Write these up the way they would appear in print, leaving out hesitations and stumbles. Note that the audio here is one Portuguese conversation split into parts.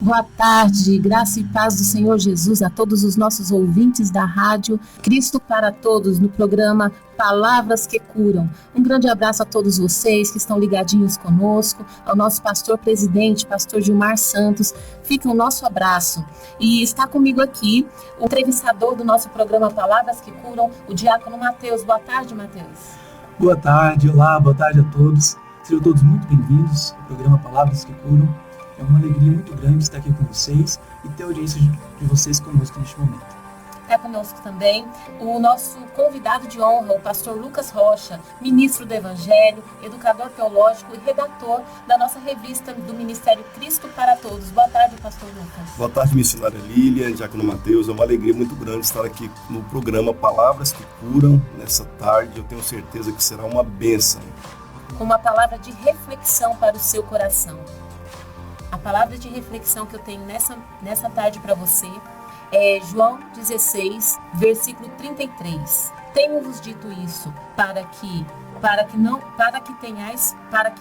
Boa tarde, graça e paz do Senhor Jesus a todos os nossos ouvintes da rádio Cristo para Todos, no programa Palavras que Curam. Um grande abraço a todos vocês que estão ligadinhos conosco, ao nosso pastor presidente, pastor Gilmar Santos. Fica o nosso abraço. E está comigo aqui o entrevistador do nosso programa Palavras que Curam, o diácono Mateus. Boa tarde, Mateus. Boa tarde, olá, boa tarde a todos. Sejam todos muito bem-vindos ao programa Palavras que Curam. É uma alegria muito grande estar aqui com vocês e ter a audiência de vocês conosco neste momento. É conosco também o nosso convidado de honra, o pastor Lucas Rocha, ministro do Evangelho, educador teológico e redator da nossa revista do Ministério Cristo para Todos. Boa tarde, pastor Lucas. Boa tarde, missionária Lília, diácono Mateus. É uma alegria muito grande estar aqui no programa Palavras que Curam nessa tarde. Eu tenho certeza que será uma bênção. Uma palavra de reflexão para o seu coração. A palavra de reflexão que eu tenho nessa tarde para você é João 16, versículo 33. Tenho-vos dito isso para que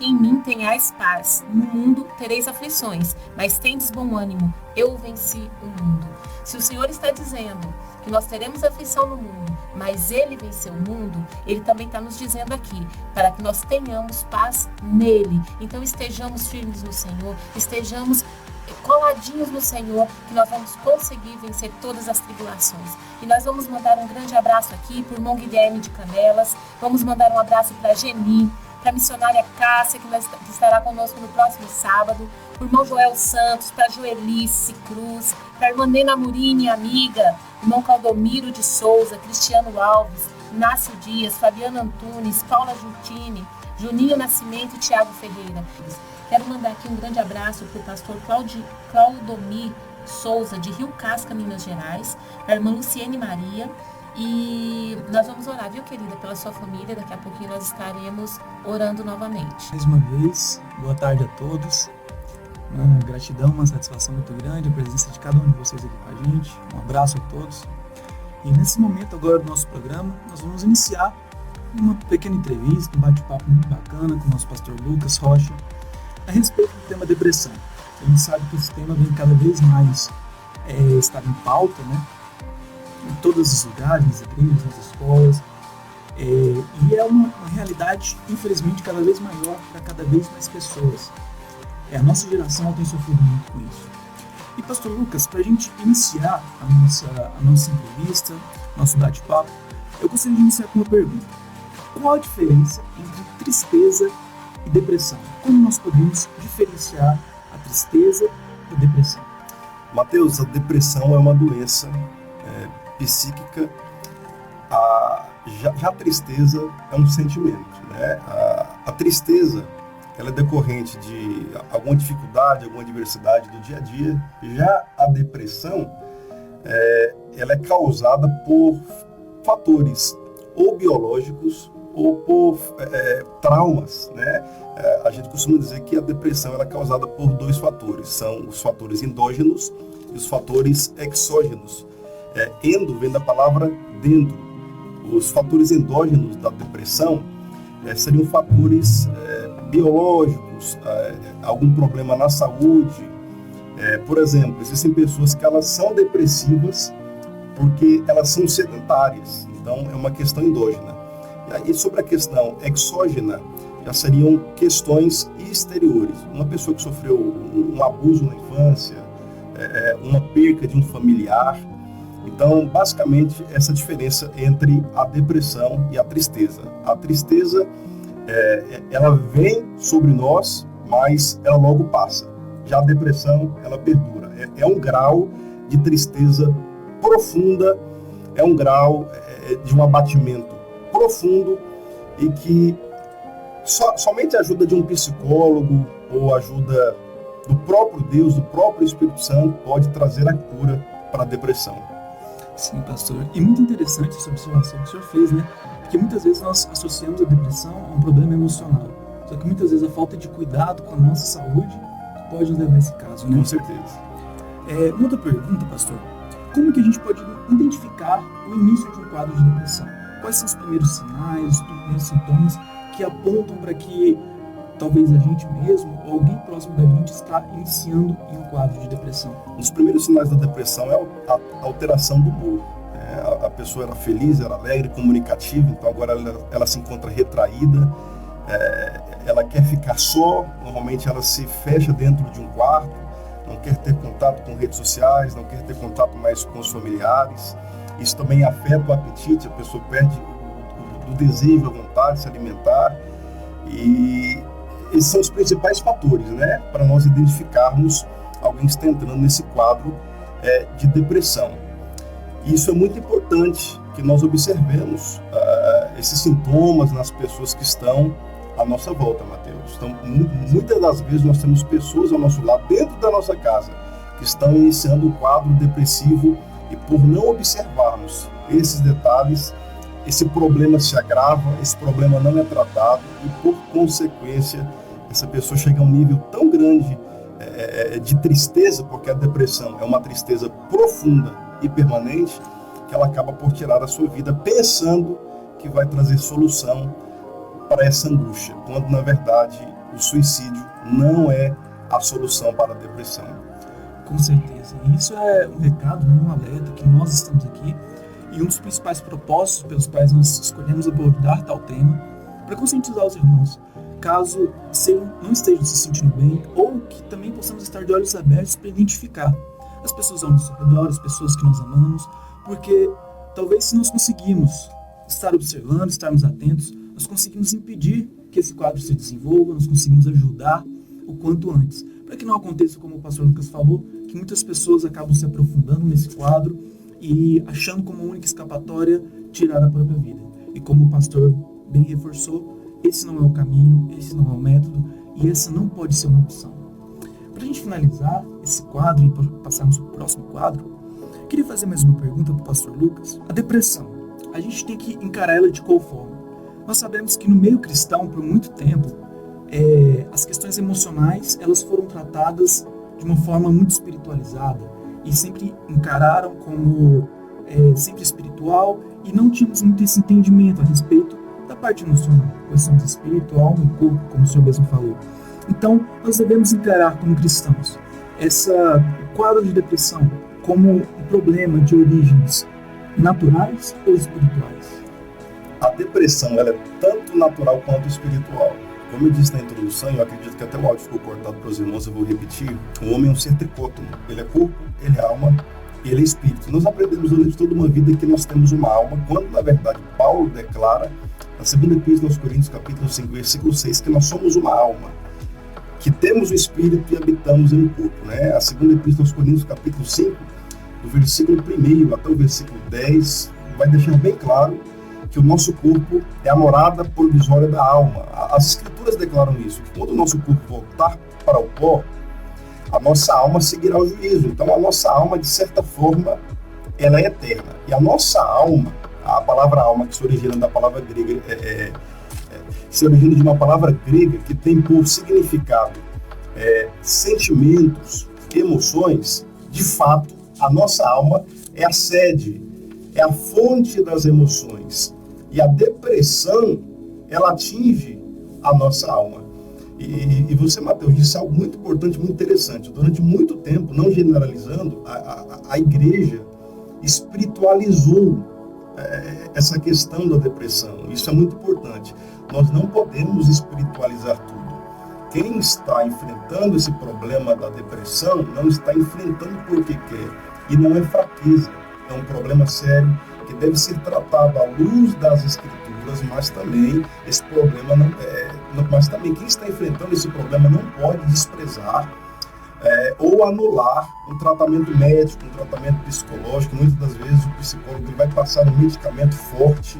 em mim tenhais paz. No mundo tereis aflições, mas tendes bom ânimo. Eu venci o mundo. Se o Senhor está dizendo que nós teremos aflição no mundo, mas Ele venceu o mundo, Ele também está nos dizendo aqui, para que nós tenhamos paz nele. Então estejamos firmes no Senhor, estejamos coladinhos no Senhor, que nós vamos conseguir vencer todas as tribulações. E nós vamos mandar um grande abraço aqui para o irmão Guilherme de Canelas, vamos mandar um abraço para a Geni, para a missionária Cássia, que estará conosco no próximo sábado, para o irmão Joel Santos, para a Joelice Cruz, para a irmã Nena Murini, amiga, irmão Caldomiro de Souza, Cristiano Alves, Inácio Dias, Fabiana Antunes, Paula Jutini, Juninho Nascimento e Tiago Ferreira. Quero mandar aqui um grande abraço para o pastor Claudomir Souza, de Rio Casca, Minas Gerais, para a irmã Luciene Maria. E nós vamos orar, viu, querida, pela sua família. Daqui a pouquinho nós estaremos orando novamente. Mais uma vez, boa tarde a todos. Uma gratidão, uma satisfação muito grande a presença de cada um de vocês aqui com a gente. Um abraço a todos. E nesse momento agora do nosso programa, nós vamos iniciar uma pequena entrevista, um bate-papo muito bacana com o nosso pastor Lucas Rocha, a respeito do tema depressão. A gente sabe que esse tema vem cada vez mais estar em pauta, né? Em todos os lugares, nas igrejas, nas escolas. E é uma realidade, infelizmente, cada vez maior para cada vez mais pessoas. A nossa geração tem sofrido muito com isso. E, pastor Lucas, para a gente iniciar a nossa entrevista, nosso bate-papo, eu gostaria de iniciar com uma pergunta. Qual a diferença entre tristeza e depressão? Como nós podemos diferenciar a tristeza e a depressão? Mateus, a depressão é uma doença psíquica. Já a tristeza é um sentimento, né? A tristeza, ela é decorrente de alguma dificuldade, alguma adversidade do dia a dia. Já a depressão, ela é causada por fatores ou biológicos ou por traumas, né? A gente costuma dizer que a depressão ela é causada por dois fatores, são os fatores endógenos e os fatores exógenos. Endo vem da palavra dentro. Os fatores endógenos da depressão seriam fatores biológicos, algum problema na saúde. Por exemplo, existem pessoas que elas são depressivas porque elas são sedentárias, então é uma questão endógena. E sobre a questão exógena, já seriam questões exteriores. Uma pessoa que sofreu um abuso na infância, uma perca de um familiar. Então, basicamente, essa diferença entre a depressão e a tristeza. A tristeza, ela vem sobre nós, mas ela logo passa. Já a depressão, ela perdura. É um grau de tristeza profunda, é um grau de um abatimento profundo e que somente a ajuda de um psicólogo ou a ajuda do próprio Deus, do próprio Espírito Santo, pode trazer a cura para a depressão. Sim, pastor. E muito interessante essa observação que o senhor fez, né? Porque muitas vezes nós associamos a depressão a um problema emocional. Só que muitas vezes a falta de cuidado com a nossa saúde pode nos levar a esse caso, né? Com certeza. Uma outra pergunta, pastor. Como que a gente pode identificar o início de um quadro de depressão? Quais são os primeiros sinais, os primeiros sintomas que apontam para que talvez a gente mesmo ou alguém próximo da gente está iniciando em um quadro de depressão? Os primeiros sinais da depressão é a alteração do humor. A pessoa era feliz, era alegre, comunicativa, então agora ela se encontra retraída, ela quer ficar só, normalmente ela se fecha dentro de um quarto, não quer ter contato com redes sociais, não quer ter contato mais com os familiares. Isso também afeta o apetite, a pessoa perde o desejo, a vontade de se alimentar. E esses são os principais fatores, né, para nós identificarmos alguém que está entrando nesse quadro de depressão. E isso é muito importante que nós observemos esses sintomas nas pessoas que estão à nossa volta, Mateus. Então, muitas das vezes nós temos pessoas ao nosso lado, dentro da nossa casa, que estão iniciando o quadro depressivo e por não observarmos esses detalhes, esse problema se agrava, esse problema não é tratado e, por consequência, essa pessoa chega a um nível tão grande de tristeza, porque a depressão é uma tristeza profunda e permanente, que ela acaba por tirar a sua vida pensando que vai trazer solução para essa angústia, quando na verdade o suicídio não é a solução para a depressão. Com certeza. E isso é um recado, um alerta que nós estamos aqui e um dos principais propósitos pelos quais nós escolhemos abordar tal tema, para conscientizar os irmãos, caso não estejam se sentindo bem, ou que também possamos estar de olhos abertos para identificar as pessoas ao nosso redor, as pessoas que nós amamos, porque talvez se nós conseguirmos estar observando, estarmos atentos, nós conseguimos impedir que esse quadro se desenvolva, nós conseguimos ajudar o quanto antes, para que não aconteça, como o pastor Lucas falou, que muitas pessoas acabam se aprofundando nesse quadro e achando como única escapatória tirar a própria vida. E como o pastor bem reforçou, esse não é o caminho, esse não é o método e essa não pode ser uma opção. Para a gente finalizar esse quadro e passarmos para o próximo quadro, queria fazer mais uma pergunta para o pastor Lucas. A depressão, a gente tem que encarar ela de qual forma? Nós sabemos que no meio cristão, por muito tempo, as questões emocionais elas foram tratadas de uma forma muito espiritualizada e sempre encararam como sempre espiritual e não tínhamos muito esse entendimento a respeito da parte emocional. Nós somos espírito, alma e corpo, como o senhor mesmo falou. Então, nós devemos encarar como cristãos o quadro de depressão como um problema de origens naturais ou espirituais? A depressão ela é tanto natural quanto espiritual. Como eu disse na introdução, eu acredito que até o áudio ficou cortado para os irmãos, eu vou repetir. O homem é um ser tricótomo. Ele é corpo, ele é alma e ele é espírito. Nós aprendemos durante toda uma vida que nós temos uma alma, quando na verdade Paulo declara, na segunda epístola aos Coríntios, capítulo 5, versículo 6, que nós somos uma alma, que temos o espírito e habitamos em um corpo. Né? A segunda epístola aos Coríntios, capítulo 5, do versículo 1 até o versículo 10, vai deixar bem claro que o nosso corpo é a morada provisória da alma. As escrituras declaram isso, que quando o nosso corpo voltar para o pó, a nossa alma seguirá o juízo. Então a nossa alma, de certa forma, ela é eterna. E a nossa alma, a palavra alma que se origina da palavra grega, se origina de uma palavra grega que tem por significado sentimentos, emoções. De fato, a nossa alma é a sede, é a fonte das emoções. E a depressão, ela atinge a nossa alma. E você, Mateus, disse algo muito importante, muito interessante. Durante muito tempo, não generalizando, a igreja espiritualizou essa questão da depressão. Isso é muito importante. Nós não podemos espiritualizar tudo. Quem está enfrentando esse problema da depressão não está enfrentando porque quer. E não é fraqueza. É um problema sério que deve ser tratado à luz das escrituras, mas também esse problema mas também quem está enfrentando esse problema não pode desprezar ou anular um tratamento médico, um tratamento psicológico. Muitas das vezes o psicólogo ele vai passar um medicamento forte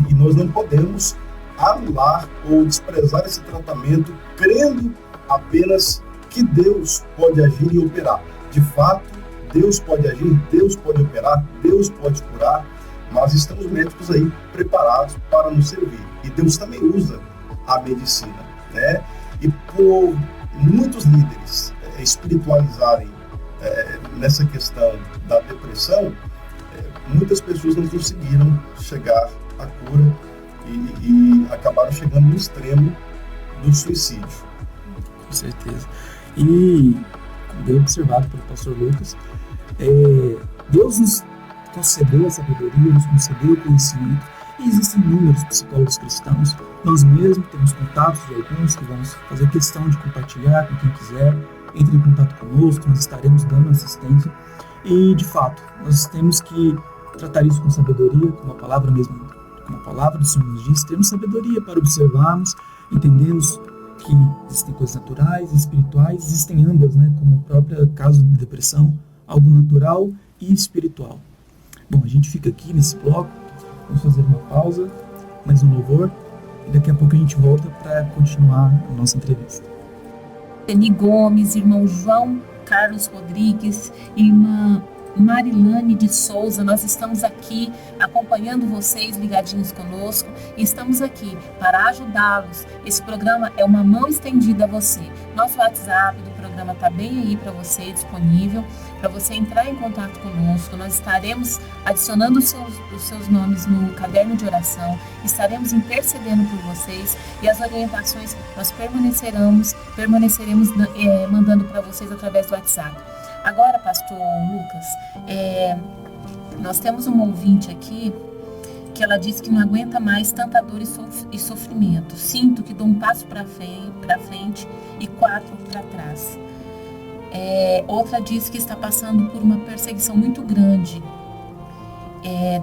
e nós não podemos anular ou desprezar esse tratamento crendo apenas que Deus pode agir e operar. De fato, Deus pode agir, Deus pode operar, Deus pode curar, mas estamos médicos aí preparados para nos servir. E Deus também usa a medicina, né? E por muitos líderes espiritualizarem nessa questão da depressão, muitas pessoas não conseguiram chegar à cura e acabaram chegando no extremo do suicídio. Com certeza. E, como bem observado pelo pastor Lucas, Deus nos concedeu a sabedoria, nos concedeu o conhecimento, e existem inúmeros psicólogos cristãos. Nós mesmos temos contatos de alguns que vamos fazer questão de compartilhar com quem quiser. Entre em contato conosco, nós estaremos dando assistência. E, de fato, nós temos que tratar isso com sabedoria, como a palavra do Senhor nos diz. Temos sabedoria para observarmos, entendemos que existem coisas naturais e espirituais, existem ambas, né, como o próprio caso de depressão, algo natural e espiritual. Bom, a gente fica aqui nesse bloco, vamos fazer uma pausa, mais um louvor, e daqui a pouco a gente volta para continuar a nossa entrevista. Eni Gomes, irmão João Carlos Rodrigues, irmã Marilane de Souza, nós estamos aqui acompanhando vocês, ligadinhos conosco, e estamos aqui para ajudá-los. Esse programa é uma mão estendida a você. Nosso WhatsApp do programa está bem aí para você, disponível, para você entrar em contato conosco. Nós estaremos adicionando os seus nomes no caderno de oração, estaremos intercedendo por vocês, e as orientações nós permaneceremos mandando para vocês através do WhatsApp. Agora, pastor Lucas, nós temos uma ouvinte aqui que ela diz que não aguenta mais tanta dor e sofrimento. Sinto que dou um passo para frente e 4 para trás. Outra diz que está passando por uma perseguição muito grande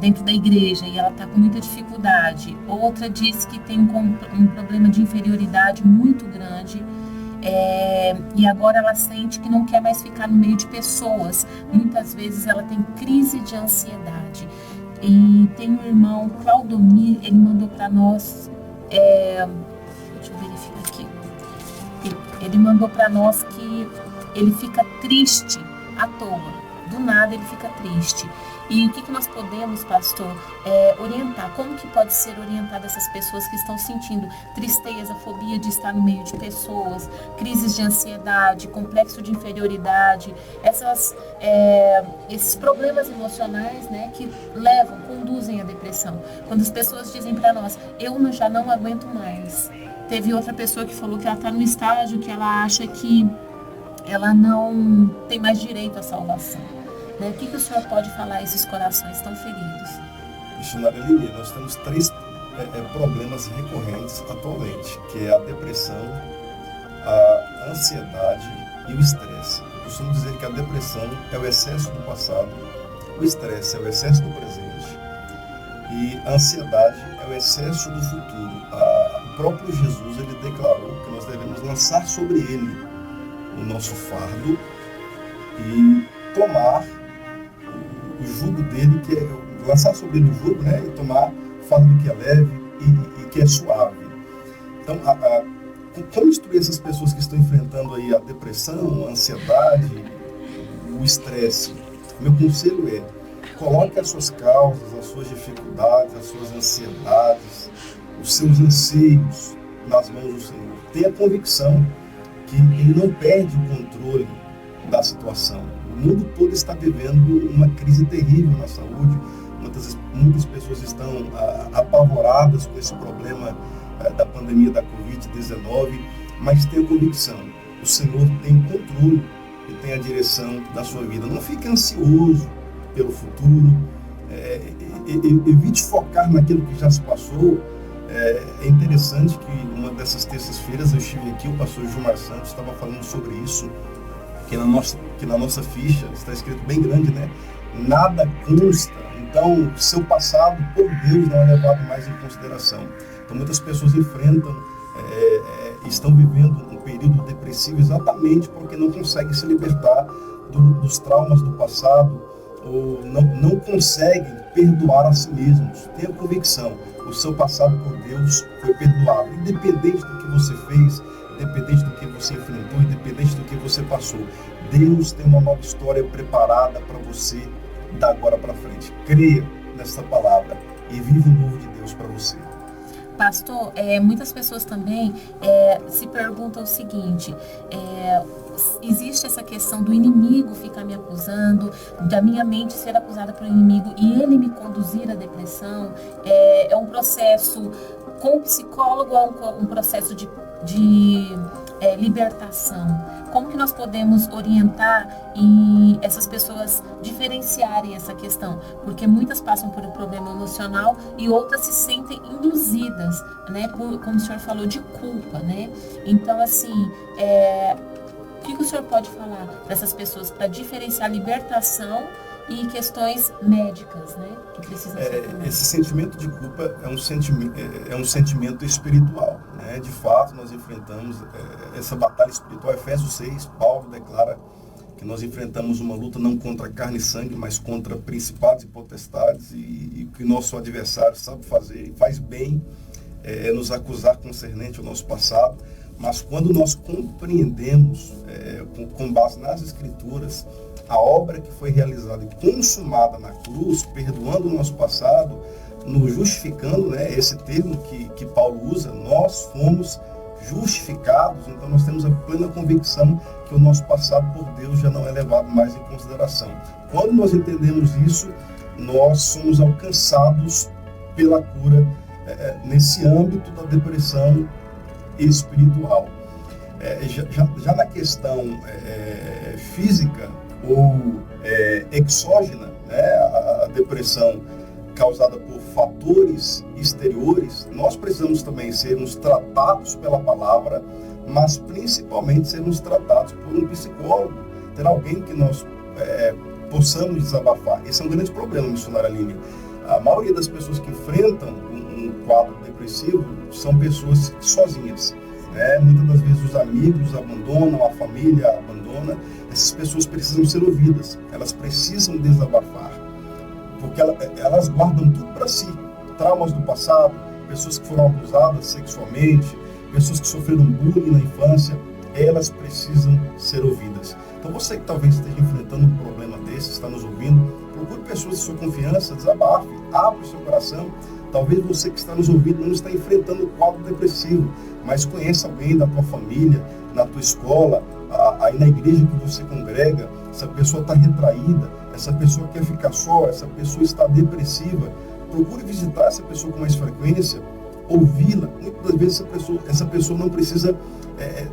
dentro da igreja e ela está com muita dificuldade. Outra diz que tem um problema de inferioridade muito grande. E agora ela sente que não quer mais ficar no meio de pessoas. Muitas vezes ela tem crise de ansiedade. E tem um irmão, Claudomir, ele mandou para nós, deixa eu verificar aqui, ele mandou para nós que ele fica triste à toa, do nada ele fica triste. E o que nós podemos, pastor, orientar? Como que pode ser orientada essas pessoas que estão sentindo tristeza, fobia de estar no meio de pessoas, crises de ansiedade, complexo de inferioridade, esses problemas emocionais, né, que conduzem à depressão? Quando as pessoas dizem para nós, eu já não aguento mais. Teve outra pessoa que falou que ela está no estágio que ela acha que ela não tem mais direito à salvação. O que o senhor pode falar a esses corações tão feridos? Missionária Lili, nós temos 3 problemas recorrentes atualmente, que é a depressão, a ansiedade e o estresse. Eu costumo dizer que a depressão é o excesso do passado, o estresse é o excesso do presente e a ansiedade é o excesso do futuro. O próprio Jesus, ele declarou que nós devemos lançar sobre ele o nosso fardo e tomar o jugo dele, que é lançar sobre ele o jugo, né, e tomar o fardo que é leve e que é suave. Então, como instruir essas pessoas que estão enfrentando aí a depressão, a ansiedade, o estresse? Meu conselho é: coloque as suas causas, as suas dificuldades, as suas ansiedades, os seus anseios nas mãos do Senhor. Tenha convicção que ele não perde o controle da situação. O mundo todo está vivendo uma crise terrível na saúde. Muitas pessoas estão apavoradas com esse problema da pandemia da Covid-19, mas tenha convicção, o Senhor tem o controle e tem a direção da sua vida. Não fique ansioso pelo futuro, evite focar naquilo que já se passou. É interessante que uma dessas terças-feiras eu estive aqui, o pastor Gilmar Santos estava falando sobre isso, que na nossa ficha está escrito bem grande, né? Nada consta. Então, seu passado, por Deus, não é levado mais em consideração. Então, muitas pessoas enfrentam, estão vivendo um período depressivo exatamente porque não conseguem se libertar dos traumas do passado, ou não conseguem perdoar a si mesmos. Tenha convicção, o seu passado por Deus foi perdoado, independente do que você fez, independente do que você enfrentou, independente do que você passou. Deus tem uma nova história preparada para você da agora para frente. Creia nessa palavra e viva o novo de Deus para você. Pastor, muitas pessoas também se perguntam o seguinte: existe essa questão do inimigo ficar me acusando, da minha mente ser acusada pelo inimigo e ele me conduzir à depressão? É um processo com o psicólogo, é um processo de de libertação? Como que nós podemos orientar e essas pessoas diferenciarem essa questão? Porque muitas passam por um problema emocional e outras se sentem induzidas, né? Como o senhor falou, de culpa, né? Então, assim, o que o senhor pode falar para essas pessoas para diferenciar libertação e questões médicas, né? Que precisam ser esse sentimento de culpa é um sentimento espiritual, né? De fato, nós enfrentamos essa batalha espiritual. Efésios 6, Paulo declara que nós enfrentamos uma luta não contra carne e sangue, mas contra principados e potestades, e que nosso adversário sabe fazer, e faz bem, nos acusar concernente ao nosso passado. Mas quando nós compreendemos, com base nas Escrituras, a obra que foi realizada e consumada na cruz, perdoando o nosso passado, nos justificando, né, esse termo que Paulo usa, nós fomos justificados, então nós temos a plena convicção que o nosso passado por Deus já não é levado mais em consideração. Quando nós entendemos isso, nós somos alcançados pela cura nesse âmbito da depressão espiritual. Já na questão física ou exógena, né, a depressão causada por fatores exteriores, nós precisamos também sermos tratados pela palavra, mas principalmente sermos tratados por um psicólogo, ter alguém que nós possamos desabafar. Esse é um grande problema, missionária Aline. A maioria das pessoas que enfrentam um quadro depressivo são pessoas sozinhas, né? Muitas das vezes os amigos abandonam, a família abandona. Essas pessoas precisam ser ouvidas, elas precisam desabafar, porque elas guardam tudo para si, traumas do passado, pessoas que foram abusadas sexualmente, pessoas que sofreram bullying na infância, elas precisam ser ouvidas. Então você que talvez esteja enfrentando um problema desse, está nos ouvindo, procure pessoas de sua confiança, desabafe, abra o seu coração. Talvez você que está nos ouvindo não está enfrentando um quadro depressivo, mas conheça alguém da tua família, na tua escola, aí na igreja que você congrega. Essa pessoa está retraída, essa pessoa quer ficar só, essa pessoa está depressiva. Procure visitar essa pessoa com mais frequência, ouvi-la. Muitas das vezes essa pessoa não precisa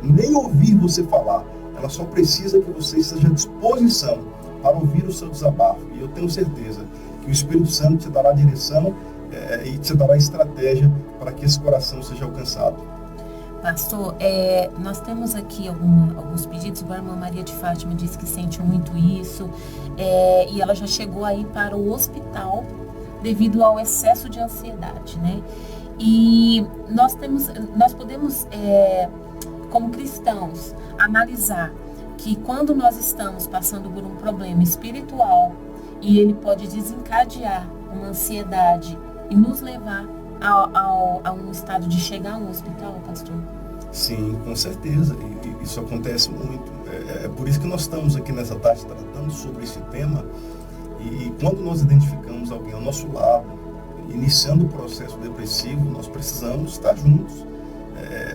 nem ouvir você falar, ela só precisa que você esteja à disposição para ouvir o seu desabafo. E eu tenho certeza que o Espírito Santo te dará direção e te dará estratégia para que esse coração seja alcançado. Pastor, nós temos aqui alguns pedidos. A irmã Maria de Fátima disse que sente muito isso, e ela já chegou aí para o hospital devido ao excesso de ansiedade, né? E nós podemos, como cristãos, analisar que quando nós estamos passando por um problema espiritual e ele pode desencadear uma ansiedade e nos levar a um estado de chegar a um hospital, pastor? Sim, com certeza. E isso acontece muito. É por isso que nós estamos aqui nessa tarde tratando sobre esse tema. E quando nós identificamos alguém ao nosso lado, iniciando o processo depressivo, nós precisamos estar juntos,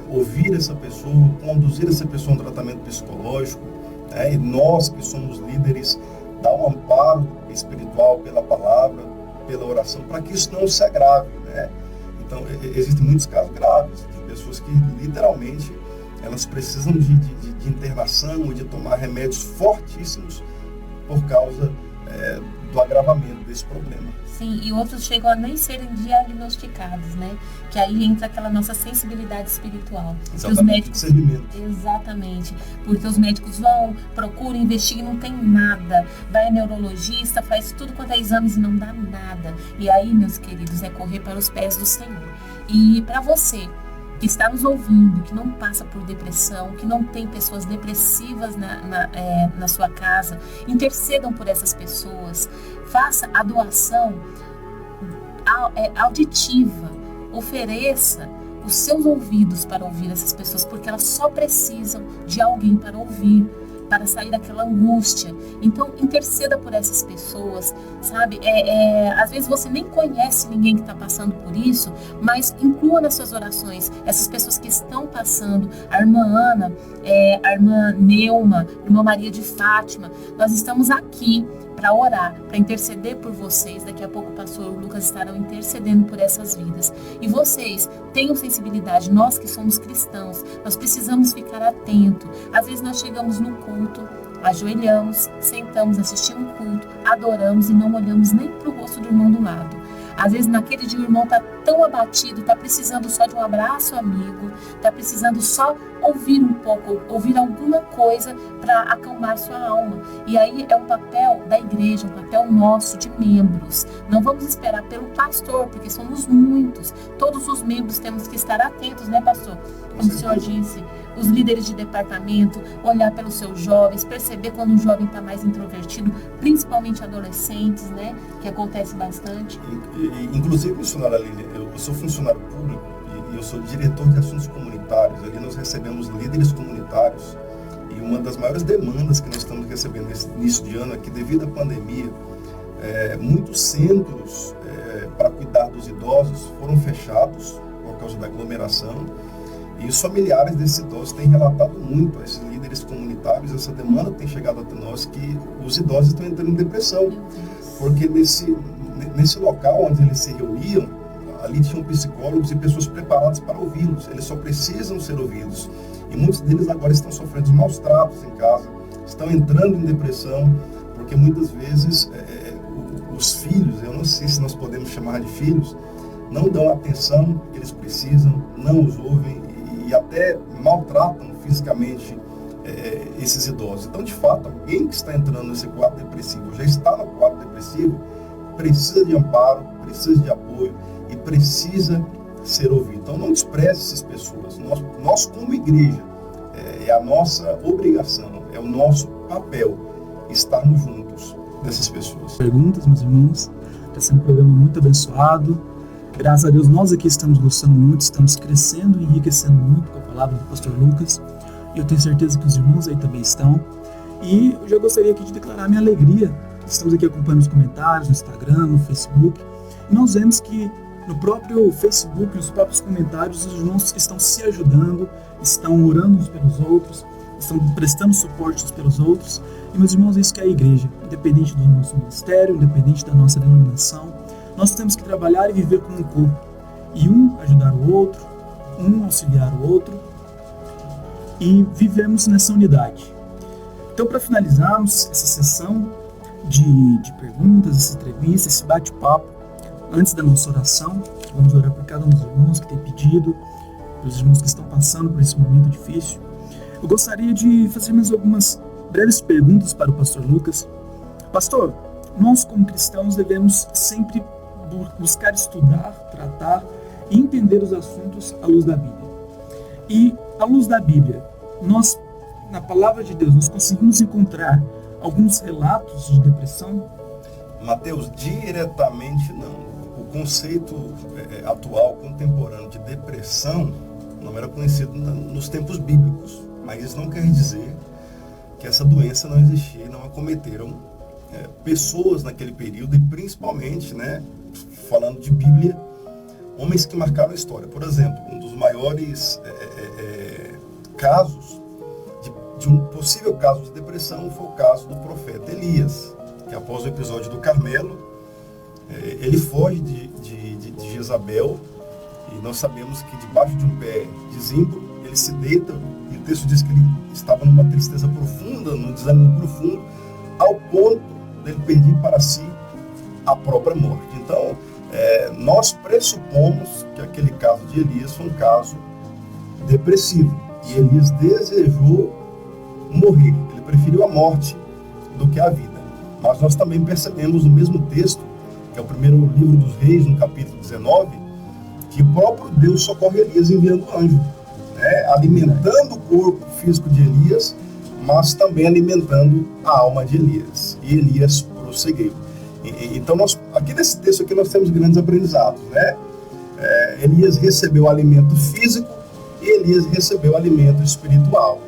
ouvir essa pessoa, conduzir essa pessoa a um tratamento psicológico, e nós que somos líderes, dar um amparo espiritual pela palavra, pela oração, para que isso não se agrave, né? Então, existem muitos casos graves de pessoas que literalmente elas precisam de internação e de tomar remédios fortíssimos por causa do agravamento desse problema. Sim, e outros chegam a nem serem diagnosticados, né? Que aí entra aquela nossa sensibilidade espiritual. Exatamente, os médicos, discernimento. Exatamente, porque os médicos vão, procuram, investigam e não tem nada. Vai a neurologista, faz tudo quanto é exames e não dá nada. E aí, meus queridos, é correr para os pés do Senhor. E para você que está nos ouvindo, que não passa por depressão, que não tem pessoas depressivas na sua casa, intercedam por essas pessoas, faça a doação auditiva, ofereça os seus ouvidos para ouvir essas pessoas, porque elas só precisam de alguém para ouvir, para sair daquela angústia. Então, interceda por essas pessoas, sabe? Às vezes você nem conhece ninguém que está passando por isso, mas inclua nas suas orações essas pessoas que estão passando. A irmã Ana, a irmã Neuma, a irmã Maria de Fátima. Nós estamos aqui para orar, para interceder por vocês. Daqui a pouco o pastor Lucas estará intercedendo por essas vidas. E vocês tenham sensibilidade, nós que somos cristãos, nós precisamos ficar atentos. Às vezes nós chegamos no culto, ajoelhamos, sentamos, assistimos um culto, adoramos e não olhamos nem para o rosto do irmão do lado. Às vezes naquele dia o irmão está tão abatido, está precisando só de um abraço amigo, está precisando só ouvir um pouco, ouvir alguma coisa para acalmar sua alma. E aí é um papel da igreja, um papel nosso de membros. Não vamos esperar pelo pastor, porque somos muitos. Todos os membros temos que estar atentos, né, pastor? Como o senhor disse, os líderes de departamento, olhar pelos seus jovens, perceber quando um jovem está mais introvertido, principalmente adolescentes, né, que acontece bastante. Inclusive, missionária Lília, eu sou funcionário público e eu sou diretor de assuntos comunitários. Ali nós recebemos líderes comunitários e uma das maiores demandas que nós estamos recebendo nesse início de ano é que, devido à pandemia, muitos centros para cuidar dos idosos foram fechados por causa da aglomeração. E os familiares desses idosos têm relatado muito a esses líderes comunitários, essa demanda tem chegado até nós, que os idosos estão entrando em depressão. Porque nesse local onde eles se reuniam, ali tinham psicólogos e pessoas preparadas para ouvi-los. Eles só precisam ser ouvidos. E muitos deles agora estão sofrendo maus tratos em casa, estão entrando em depressão, porque muitas vezes os filhos, eu não sei se nós podemos chamar de filhos, não dão a atenção que eles precisam, não os ouvem e até maltratam fisicamente esses idosos. Então, de fato, alguém que está entrando nesse quadro depressivo, já está no quadro depressivo, precisa de amparo, precisa de apoio e precisa ser ouvido. Então, não despreze essas pessoas. Nós como igreja, é a nossa obrigação, é o nosso papel estarmos juntos dessas pessoas. Perguntas, meus irmãos. Está sendo um programa muito abençoado. Graças a Deus, nós aqui estamos gostando muito, estamos crescendo e enriquecendo muito com a palavra do pastor Lucas. E eu tenho certeza que os irmãos aí também estão. E eu já gostaria aqui de declarar minha alegria. Estamos aqui acompanhando os comentários no Instagram, no Facebook. E nós vemos que no próprio Facebook, nos próprios comentários, os irmãos estão se ajudando, estão orando uns pelos outros, estão prestando suporte uns pelos outros. E, meus irmãos, isso que é a igreja. Independente do nosso ministério, independente da nossa denominação, nós temos que trabalhar e viver como um corpo. E um ajudar o outro, um auxiliar o outro. E vivemos nessa unidade. Então, para finalizarmos essa sessão de perguntas, essa entrevista, esse bate-papo, antes da nossa oração, vamos orar por cada um dos irmãos que tem pedido, pelos irmãos que estão passando por esse momento difícil. Eu gostaria de fazer mais algumas breves perguntas para o pastor Lucas. Pastor, nós como cristãos devemos sempre buscar estudar, tratar e entender os assuntos à luz da Bíblia. E, à luz da Bíblia, nós, na palavra de Deus, nós conseguimos encontrar alguns relatos de depressão? Mateus, diretamente não. O conceito atual, contemporâneo de depressão não era conhecido nos tempos bíblicos, mas isso não quer dizer que essa doença não existia e não acometeram pessoas naquele período e principalmente, falando de Bíblia, homens que marcaram a história. Por exemplo, um dos maiores casos, de um possível caso de depressão, foi o caso do profeta Elias, que após o episódio do Carmelo, ele foge de Jezabel, e nós sabemos que debaixo de um pé de zimbro, ele se deita, e o texto diz que ele estava numa tristeza profunda, num desânimo profundo, ao ponto dele pedir para si a própria morte. Então, nós pressupomos que aquele caso de Elias foi um caso depressivo, e Elias desejou morrer, ele preferiu a morte do que a vida. Mas nós também percebemos no mesmo texto, que é o primeiro livro dos Reis, no capítulo 19, que o próprio Deus socorre Elias enviando anjo, alimentando o corpo físico de Elias, mas também alimentando a alma de Elias. E Elias prosseguiu. Então, aqui nesse texto aqui nós temos grandes aprendizados. Elias recebeu alimento físico e Elias recebeu alimento espiritual.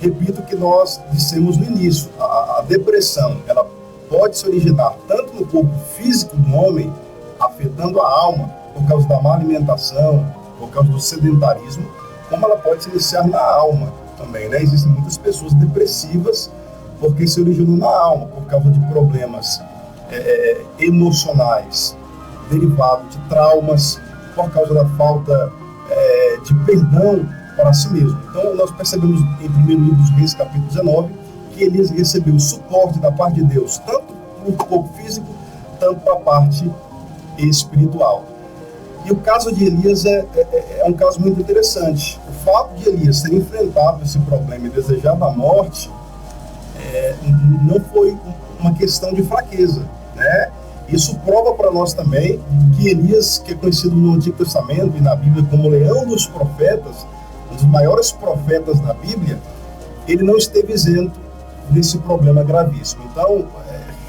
Repito o que nós dissemos no início, a depressão, ela pode se originar tanto no corpo físico do homem, afetando a alma, por causa da má alimentação, por causa do sedentarismo, como ela pode se iniciar na alma também. Existem muitas pessoas depressivas porque se originou na alma por causa de problemas emocionais, derivados de traumas, por causa da falta de perdão para si mesmo. Então, nós percebemos em 1 livro dos Reis, capítulo 19, que Elias recebeu suporte da parte de Deus, tanto para o corpo físico, tanto para a parte espiritual. E o caso de Elias é um caso muito interessante. O fato de Elias ter enfrentado esse problema e desejado a morte não foi uma questão de fraqueza, né? Isso prova para nós também que Elias, que é conhecido no Antigo Testamento e na Bíblia como leão dos profetas, um dos maiores profetas da Bíblia, ele não esteve isento desse problema gravíssimo. Então,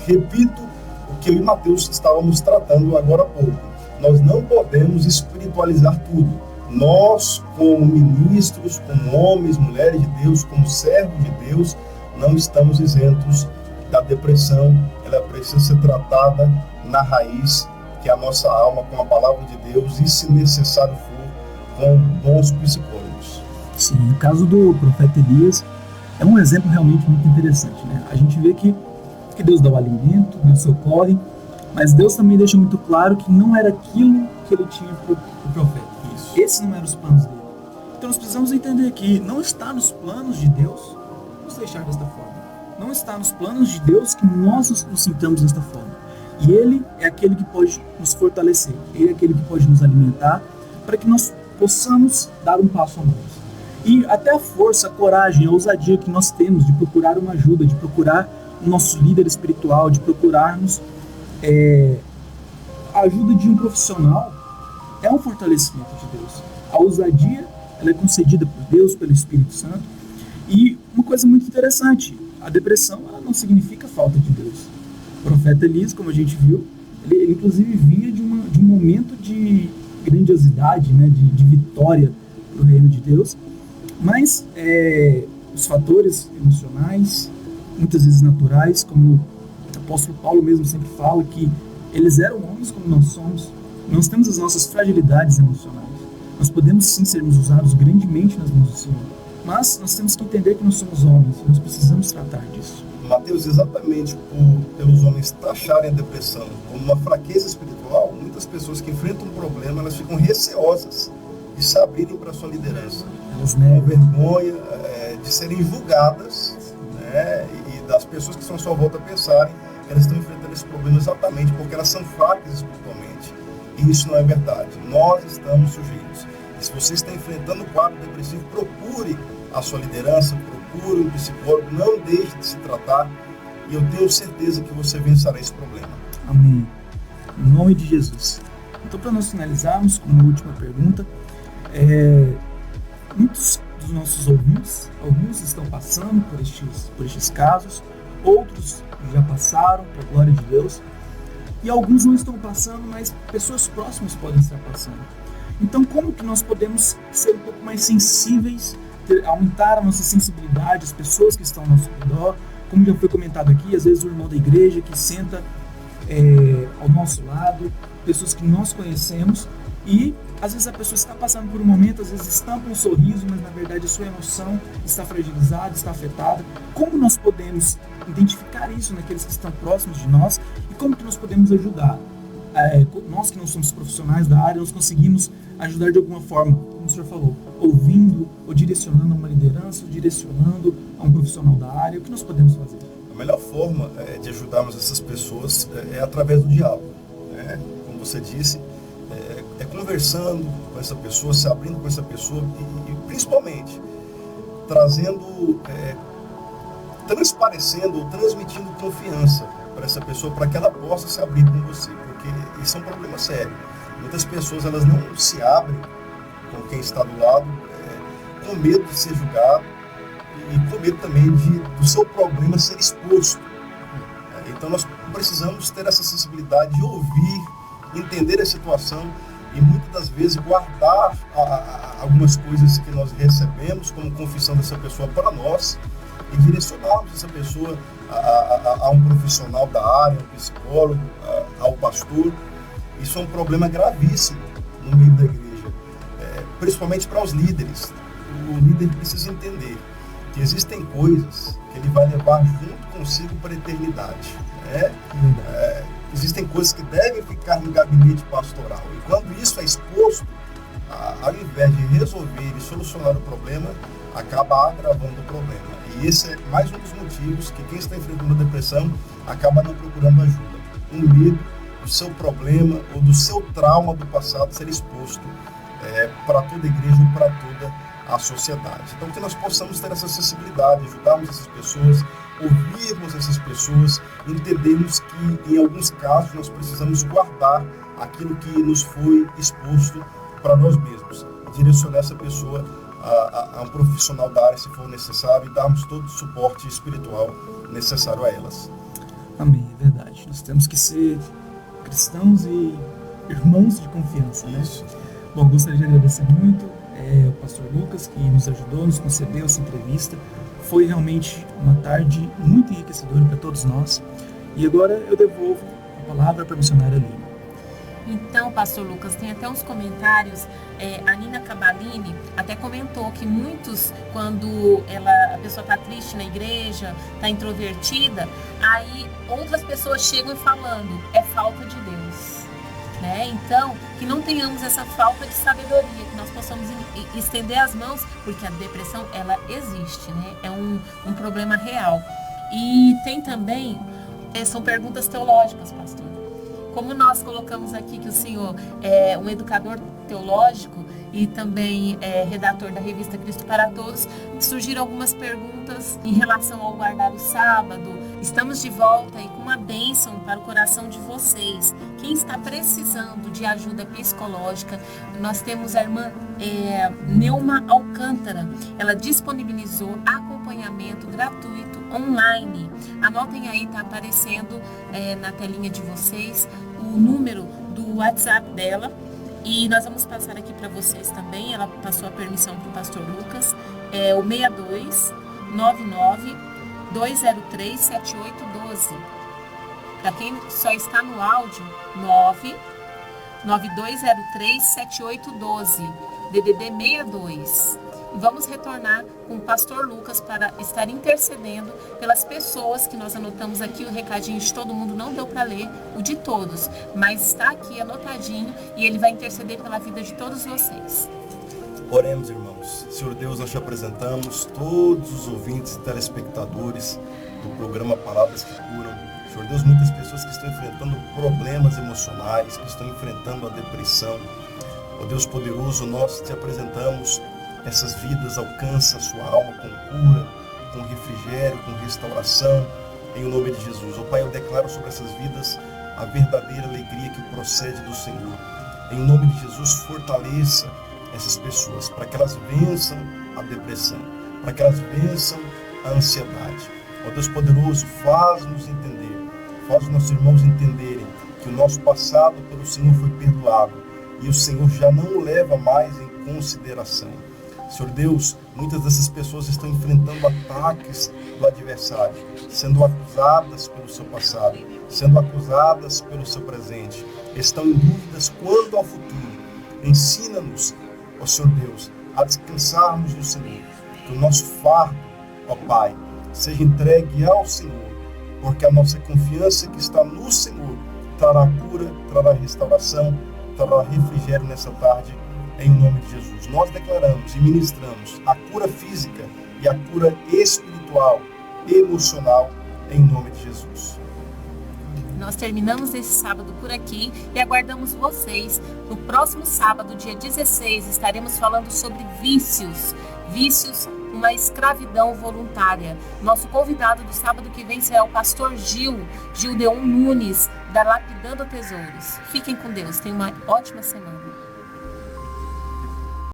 repito o que eu e Mateus estávamos tratando agora há pouco. Nós não podemos espiritualizar tudo. Nós, como ministros, como homens, mulheres de Deus, como servos de Deus, não estamos isentos da depressão. Ela precisa ser tratada na raiz, que é a nossa alma, com a palavra de Deus, e, se necessário for, com bons psicólogos. Sim, o caso do profeta Elias é um exemplo realmente muito interessante, né? A gente vê que Deus dá o alimento, Deus socorre, mas Deus também deixa muito claro que não era aquilo que ele tinha para o profeta. Isso. Esses não eram os planos dele. Então nós precisamos entender que não está nos planos de Deus nos deixar desta forma. Não está nos planos de Deus que nós nos sintamos desta forma. E Ele é aquele que pode nos fortalecer. Ele é aquele que pode nos alimentar para que nós possamos dar um passo a mais. E até a força, a coragem, a ousadia que nós temos de procurar uma ajuda, de procurar o nosso líder espiritual, de procurarmos a ajuda de um profissional, é um fortalecimento de Deus. A ousadia, ela é concedida por Deus, pelo Espírito Santo. E uma coisa muito interessante, a depressão, ela não significa falta de Deus. O profeta Elias, como a gente viu, ele inclusive vinha de um momento de grandiosidade, né, de vitória para o reino de Deus, mas os fatores emocionais, muitas vezes naturais, como o apóstolo Paulo mesmo sempre fala, que eles eram homens como nós somos. Nós temos as nossas fragilidades emocionais. Nós podemos sim sermos usados grandemente nas mãos do Senhor, mas nós temos que entender que nós somos homens e nós precisamos tratar disso. Mateus, exatamente pelos homens taxarem a depressão como uma fraqueza espiritual, muitas pessoas que enfrentam um problema, elas ficam receosas de se abrirem para a sua liderança. Elas com vergonha de serem julgadas, né, e das pessoas que estão à sua volta pensarem que elas estão enfrentando esse problema exatamente porque elas são fracas espiritualmente. E isso não é verdade. Nós estamos sujeitos. E se você está enfrentando um quadro depressivo, procure a sua liderança, procure um psicólogo, não deixe de se tratar, e eu tenho certeza que você vencerá esse problema. Amém. Em nome de Jesus. Então, para nós finalizarmos com uma última pergunta, muitos dos nossos ouvintes, alguns estão passando por estes casos, outros já passaram, por glória de Deus, e alguns não estão passando, mas pessoas próximas podem estar passando. Então, como que nós podemos ser um pouco mais sensíveis, aumentar a nossa sensibilidade, as pessoas que estão ao nosso redor, como já foi comentado aqui, às vezes o irmão da igreja que senta ao nosso lado, pessoas que nós conhecemos, e às vezes a pessoa está passando por um momento, às vezes estampa um sorriso, mas na verdade a sua emoção está fragilizada, está afetada. Como nós podemos identificar isso naqueles que estão próximos de nós e como que nós podemos ajudar? Nós que não somos profissionais da área, nós conseguimos ajudar de alguma forma, como o senhor falou, ouvindo, ou direcionando a uma liderança, ou direcionando a um profissional da área. O que nós podemos fazer? A melhor forma de ajudarmos essas pessoas é através do diálogo, né? Como você disse, conversando com essa pessoa, se abrindo com essa pessoa e principalmente trazendo, transparecendo ou transmitindo confiança para essa pessoa, para que ela possa se abrir com você, porque isso é um problema sério. Muitas pessoas elas não se abrem com quem está do lado, com medo de ser julgado e com medo também do seu problema ser exposto. Então nós precisamos ter essa sensibilidade de ouvir, entender a situação e muitas das vezes guardar algumas coisas que nós recebemos como confissão dessa pessoa para nós e direcionarmos essa pessoa a um profissional da área, um psicólogo, ao pastor. Isso é um problema gravíssimo no meio da igreja, principalmente para os líderes. O líder precisa entender que existem coisas que ele vai levar junto consigo para a eternidade. Né? Existem coisas que devem ficar no gabinete pastoral. E quando isso é exposto, ao invés de resolver e solucionar o problema, acaba agravando o problema. E esse é mais um dos motivos que quem está enfrentando a depressão acaba não procurando ajuda. Um medo do seu problema ou do seu trauma do passado ser exposto para toda a igreja ou para toda a sociedade. Então, que nós possamos ter essa sensibilidade, ajudarmos essas pessoas, ouvirmos essas pessoas, entendermos que, em alguns casos, nós precisamos guardar aquilo que nos foi exposto para nós mesmos, direcionar essa pessoa a um profissional da área, se for necessário, e darmos todo o suporte espiritual necessário a elas. Amém, é verdade. Nós temos que ser cristãos e irmãos de confiança, né? Isso. Bom, gostaria de agradecer muito o pastor Lucas, que nos ajudou, nos concedeu essa entrevista. Foi realmente uma tarde muito enriquecedora para todos nós. E agora eu devolvo a palavra para a missionária Lima. Então, pastor Lucas, tem até uns comentários, a Nina Cabalini até comentou que muitos, quando a pessoa está triste na igreja, está introvertida, aí outras pessoas chegam e falando, é falta de Deus. Né? Então, que não tenhamos essa falta de sabedoria, que nós possamos estender as mãos, porque a depressão, ela existe, né? É um problema real. E tem também, são perguntas teológicas, pastor. Como nós colocamos aqui que o senhor é um educador teológico e também é redator da revista Cristo para Todos, surgiram algumas perguntas em relação ao guardar o sábado. Estamos de volta e com uma bênção para o coração de vocês. Quem está precisando de ajuda psicológica, nós temos a irmã Neuma Alcântara. Ela disponibilizou acompanhamento gratuito online. Anotem aí, está aparecendo na telinha de vocês o número do WhatsApp dela. E nós vamos passar aqui para vocês também. Ela passou a permissão para o pastor Lucas. É o 6299-203-7812. Para quem só está no áudio, 99203-7812. DDD 62. E vamos retornar com o pastor Lucas para estar intercedendo pelas pessoas que nós anotamos aqui. O recadinho de todo mundo não deu para ler, o de todos, mas está aqui anotadinho e ele vai interceder pela vida de todos vocês. Oremos, irmãos. Senhor Deus, nós te apresentamos todos os ouvintes e telespectadores do programa Palavras que Curam. Senhor Deus, muitas pessoas que estão enfrentando problemas emocionais, que estão enfrentando a depressão. Ó Deus poderoso, nós te apresentamos essas vidas, alcança a sua alma com cura, com refrigério, com restauração, em nome de Jesus. Ó Pai, eu declaro sobre essas vidas a verdadeira alegria que procede do Senhor. Em nome de Jesus, fortaleça essas pessoas, para que elas vençam a depressão, para que elas vençam a ansiedade. Ó Deus poderoso, faz-nos entender, faz os nossos irmãos entenderem que o nosso passado pelo Senhor foi perdoado e o Senhor já não o leva mais em consideração. Senhor Deus, muitas dessas pessoas estão enfrentando ataques do adversário, sendo acusadas pelo seu passado, sendo acusadas pelo seu presente, estão em dúvidas quanto ao futuro. Ensina-nos, ó Senhor Deus, a descansarmos no Senhor, que o nosso fardo, ó Pai, seja entregue ao Senhor, porque a nossa confiança que está no Senhor trará cura, trará restauração, trará refrigério nessa tarde, em nome de Jesus. Nós declaramos e ministramos a cura física e a cura espiritual, emocional, em nome de Jesus. Nós terminamos esse sábado por aqui e aguardamos vocês. No próximo sábado, dia 16, estaremos falando sobre vícios. Vícios, uma escravidão voluntária. Nosso convidado do sábado que vem será o pastor Gildeon Nunes, da Lapidando Tesouros. Fiquem com Deus. Tenham uma ótima semana.